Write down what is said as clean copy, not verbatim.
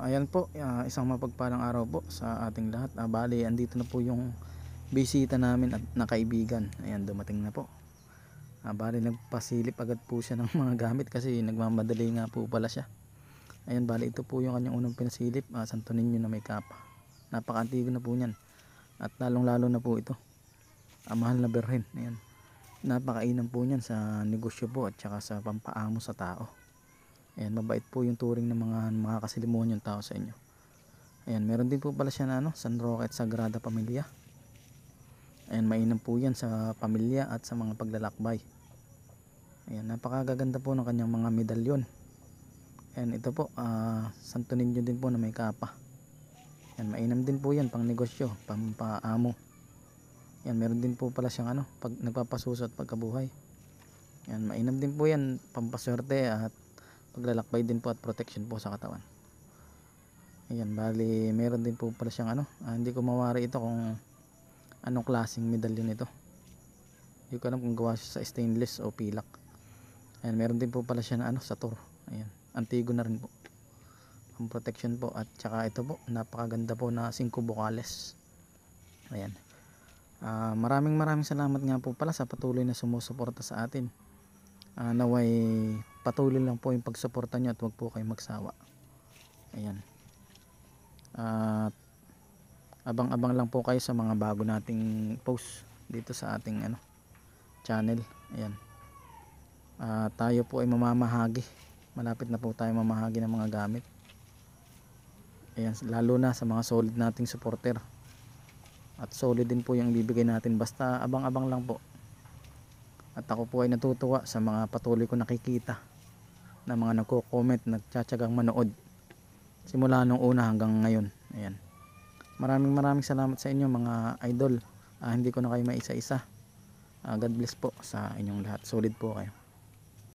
Ayan po, isang mapagpalang araw po sa ating lahat. Bali, andito na po yung bisita namin at na kaibigan. Ayan, dumating na po. Bali, nagpasilip agad po siya ng mga gamit kasi nagmamadali nga po pala siya. Ayan, bali, ito po yung kanyang unang pinasilip, Santo Niño na may kapa. Napaka-antigo na po niyan. At lalong lalo na po ito, mahal na berhen. Ayan, napakainam po niyan sa negosyo po at saka sa pampaamo sa tao. Ayan, mabait po yung turing ng mga makakasilimuhan yung tao sa inyo. Ayan, meron din po pala siya na San Roque at Sagrada Familia. Ayan, mainam po yan sa pamilya at sa mga paglalakbay. Ayan, napakagaganda po ng kanyang mga medalyon. Ayan, ito po, Santo Niño din po na may kapa. Ayan, mainam din po yan pang negosyo, pampaamo. Ayan, meron din po pala siyang pag nagpapasuso at pagkabuhay. Ayan, mainam din po yan, pampaswerte at paglalakbay din po at protection po sa katawan. Ayan, bali meron din po pala siyang hindi ko mawari ito kung anong klaseng medalyon ito. Hindi ko alam kung gawa siya sa stainless o pilak. Ayan, meron din po pala siya na Sator. Ayan, antigo na rin po. Ang protection po at saka ito po, napakaganda po na 5 bukales. Ayan. Maraming salamat nga po pala sa patuloy na sumusuporta sa atin. Naway patuloy lang po yung pagsuporta nyo at wag po kayong magsawa. Ayan. At abang-abang lang po kayo sa mga bago nating post dito sa ating channel. Ayan. Tayo po ay mamamahagi. Malapit na po tayo mamahagi ng mga gamit. Ayan, lalo na sa mga solid nating supporter. At solid din po yung bibigay natin, basta abang-abang lang po. At ako po ay natutuwa sa mga patuloy ko nakikita na mga nagko-comment, nagtsatsagang manood simula nung una hanggang ngayon. Ayan. Maraming salamat sa inyo mga idol. Hindi ko na kayo maisa-isa. God bless po sa inyong lahat. Solid po kayo.